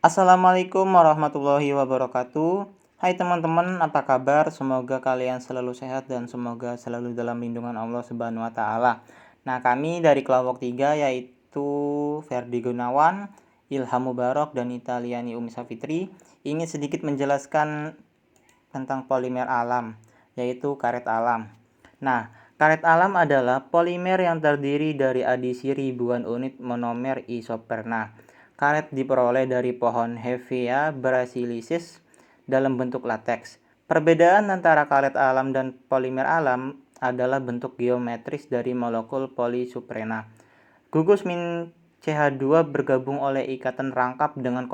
Assalamualaikum warahmatullahi wabarakatuh. Hai teman-teman, apa kabar? Semoga kalian selalu sehat dan semoga selalu dalam lindungan Allah Subhanahu wa taala. Nah, kami dari kelompok 3 yaitu Ferdi Gunawan, Ilham Mubarak dan Italiani Umi Safitri ingin sedikit menjelaskan tentang polimer alam, yaitu karet alam. Nah, karet alam adalah polimer yang terdiri dari adisi ribuan unit monomer isoprena. Karet diperoleh dari pohon Hevea brasiliensis dalam bentuk lateks. Perbedaan antara karet alam dan polimer alam adalah bentuk geometris dari molekul polisuprena. Gugus min CH2 bergabung oleh ikatan rangkap dengan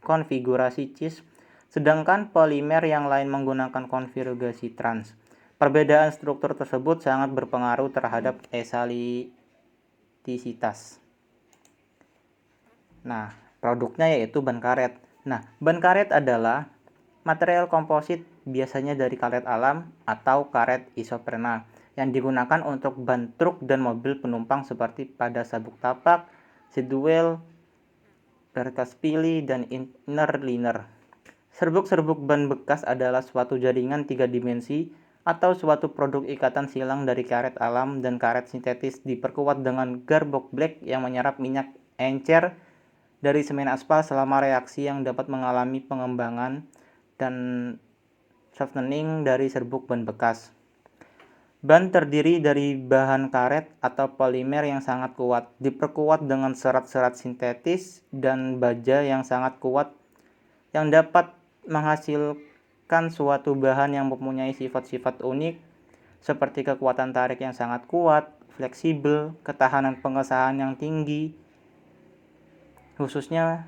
konfigurasi cis, sedangkan polimer yang lain menggunakan konfigurasi trans. Perbedaan struktur tersebut sangat berpengaruh terhadap elastisititas. Nah, produknya yaitu ban karet. Nah, ban karet adalah material komposit biasanya dari karet alam atau karet isoprena yang digunakan untuk ban truk dan mobil penumpang seperti pada sabuk tapak, sidewell, berkas pili, dan inner liner. Serbuk-serbuk ban bekas adalah suatu jaringan 3 dimensi atau suatu produk ikatan silang dari karet alam dan karet sintetis diperkuat dengan garbok black yang menyerap minyak encer dari semen aspal selama reaksi yang dapat mengalami pengembangan dan softening dari serbuk ban bekas. Ban terdiri dari bahan karet atau polimer yang sangat kuat, diperkuat dengan serat-serat sintetis dan baja yang sangat kuat yang dapat menghasilkan suatu bahan yang mempunyai sifat-sifat unik seperti kekuatan tarik yang sangat kuat, fleksibel, ketahanan pengesahan yang tinggi, khususnya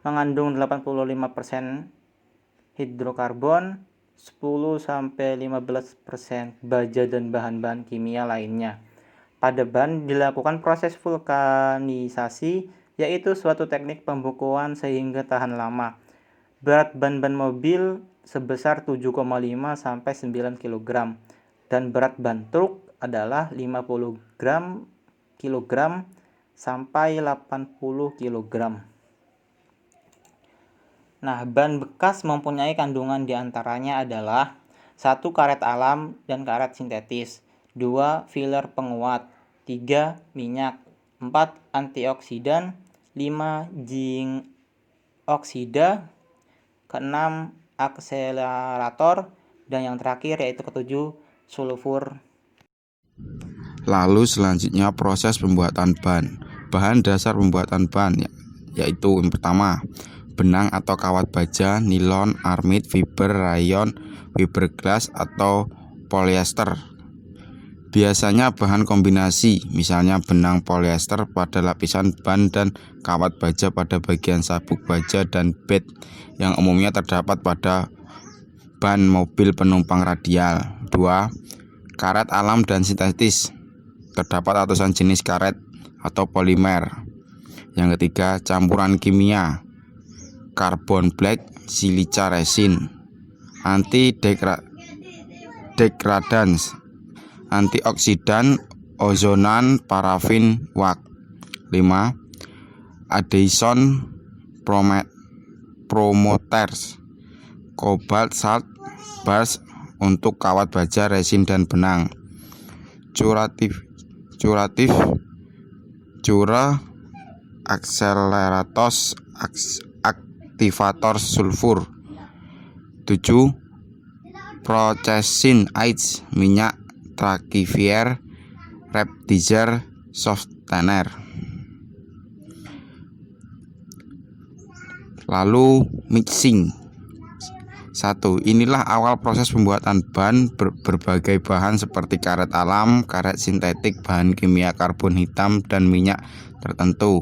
mengandung 85% hidrokarbon, 10-15% baja dan bahan-bahan kimia lainnya. Pada ban dilakukan proses vulkanisasi, yaitu suatu teknik pembukuan sehingga tahan lama. Berat ban mobil sebesar 7,5 sampai 9 kg dan berat ban truk adalah 50 kg sampai 80 kg. Nah, ban bekas mempunyai kandungan diantaranya adalah 1. Karet alam dan karet sintetis, 2. Filler penguat, 3. Minyak, 4. Antioksidan, 5. Zinc oksida, ke-6. Akselerator, dan yang terakhir yaitu ke-7. Sulfur. Lalu selanjutnya proses pembuatan ban. Bahan dasar pembuatan ban yaitu yang pertama benang atau kawat baja, nilon, armit, fiber, rayon, fiberglass atau polyester. Biasanya bahan kombinasi, misalnya benang polyester pada lapisan ban dan kawat baja pada bagian sabuk baja dan bed yang umumnya terdapat pada ban mobil penumpang radial. 2. Karet alam dan sintetis. Terdapat ratusan jenis karet atau polimer. Yang ketiga, campuran kimia. Karbon black, silica resin, anti-degradans, antioksidan, ozonan, parafin, wax. 5. Adhesion promoters, cobalt salt bars untuk kawat baja, resin, dan benang. Curatif, cura, accelerators, aktivator sulfur. 7. Processing aids, minyak trackifier, reptizer, softener. Lalu mixing. 1. Inilah awal proses pembuatan ban. Berbagai bahan seperti karet alam, karet sintetik, bahan kimia karbon hitam, dan minyak tertentu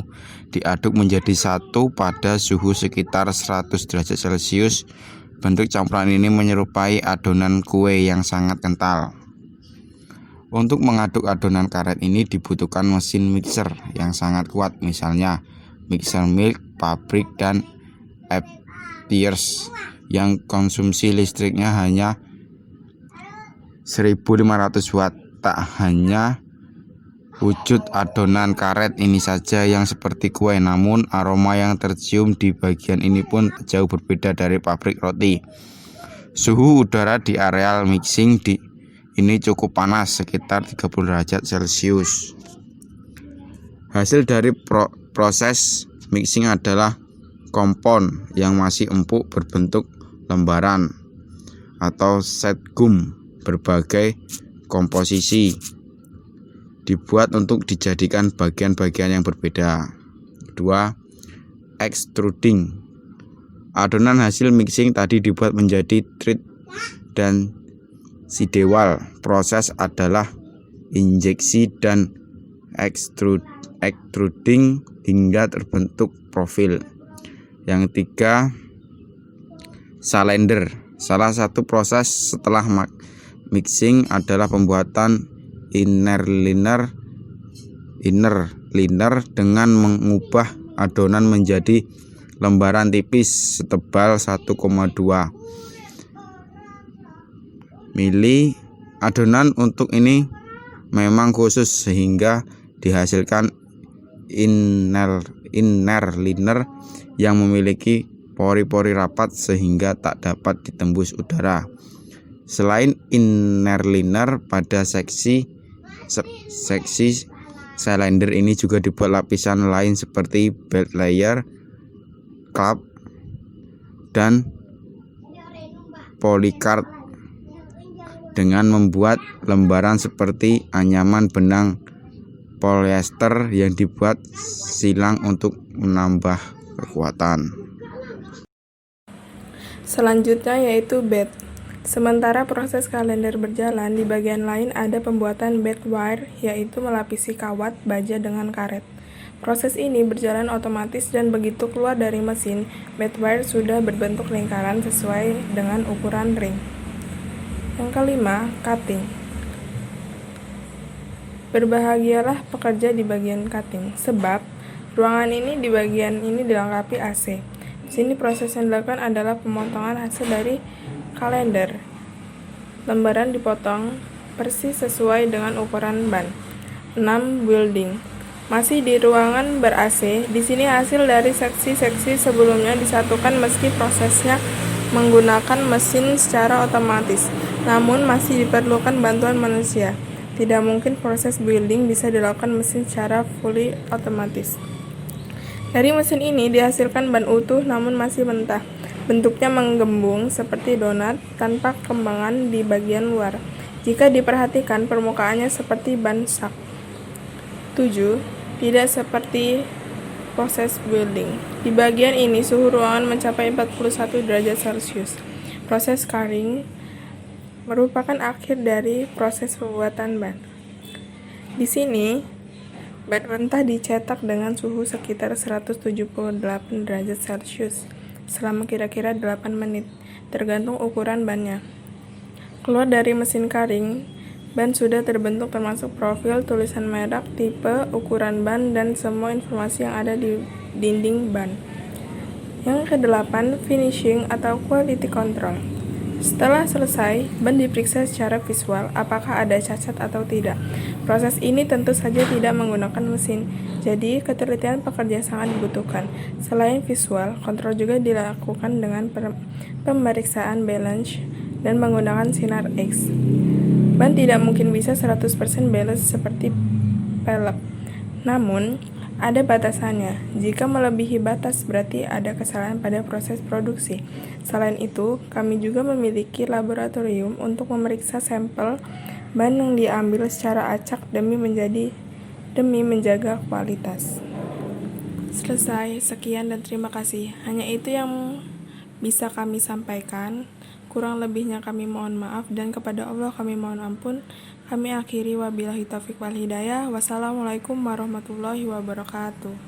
diaduk menjadi satu pada suhu sekitar 100 derajat Celcius. Bentuk campuran ini menyerupai adonan kue yang sangat kental. Untuk mengaduk adonan karet ini dibutuhkan mesin mixer yang sangat kuat, misalnya mixer milk, pabrik, dan Appears yang konsumsi listriknya hanya 1500 watt. Tak hanya Wujud adonan karet ini saja yang seperti kue, namun aroma yang tercium di bagian ini pun jauh berbeda dari pabrik roti. Suhu udara di areal mixing ini cukup panas, sekitar 30 derajat Celcius. Hasil dari proses mixing adalah kompon yang masih empuk berbentuk lembaran atau set gum berbagai komposisi, dibuat untuk dijadikan bagian-bagian yang berbeda. Kedua, extruding. Adonan hasil mixing tadi dibuat menjadi treat dan sidewal. Proses adalah injeksi dan extruding hingga terbentuk profil. Yang ketiga, cylinder. Salah satu proses setelah mixing adalah pembuatan inner liner dengan mengubah adonan menjadi lembaran tipis setebal 1,2 mili. Adonan untuk ini memang khusus sehingga dihasilkan inner liner yang memiliki pori-pori rapat sehingga tak dapat ditembus udara. Selain inner liner, pada seksi cylinder ini juga dibuat lapisan lain seperti belt layer, cap, dan polycard dengan membuat lembaran seperti anyaman benang polyester yang dibuat silang untuk menambah kekuatan. Selanjutnya yaitu bed. Sementara proses kalender berjalan, di bagian lain ada pembuatan bed wire, yaitu melapisi kawat baja dengan karet. Proses ini berjalan otomatis dan begitu keluar dari mesin, bed wire sudah berbentuk lingkaran sesuai dengan ukuran ring. Yang kelima, cutting. Berbahagialah pekerja di bagian cutting, sebab ruangan ini di bagian ini dilengkapi AC. Di sini proses yang dilakukan adalah pemotongan hasil dari kalender. Lembaran dipotong persis sesuai dengan ukuran ban. 6. Welding. Masih di ruangan ber-AC, di sini hasil dari seksi-seksi sebelumnya disatukan meski prosesnya menggunakan mesin secara otomatis, namun masih diperlukan bantuan manusia. Tidak mungkin proses welding bisa dilakukan mesin secara fully otomatis. Dari mesin ini dihasilkan ban utuh namun masih mentah. Bentuknya menggembung seperti donat tanpa kembangan di bagian luar. Jika diperhatikan, permukaannya seperti ban sak. 7. Tidak seperti proses welding. Di bagian ini suhu ruangan mencapai 41 derajat Celcius. Proses curing merupakan akhir dari proses pembuatan ban. Di sini, ban mentah dicetak dengan suhu sekitar 178 derajat Celcius selama kira-kira 8 menit, tergantung ukuran bannya. Keluar dari mesin curing, ban sudah terbentuk termasuk profil, tulisan merek, tipe, ukuran ban, dan semua informasi yang ada di dinding ban. Yang ke-8, finishing atau quality control. Setelah selesai, ban diperiksa secara visual apakah ada cacat atau tidak. Proses ini tentu saja tidak menggunakan mesin, jadi ketelitian pekerja sangat dibutuhkan. Selain visual, kontrol juga dilakukan dengan pemeriksaan balance dan menggunakan sinar X. Ban tidak mungkin bisa 100% balance seperti pelek. Namun, ada batasannya. Jika melebihi batas berarti ada kesalahan pada proses produksi. Selain itu, kami juga memiliki laboratorium untuk memeriksa sampel ban yang diambil secara acak demi menjaga kualitas. Selesai, sekian dan terima kasih. Hanya itu yang bisa kami sampaikan. Kurang lebihnya kami mohon maaf dan kepada Allah kami mohon ampun. Kami akhiri wabillahi taufiq wal hidayah. Wassalamualaikum warahmatullahi wabarakatuh.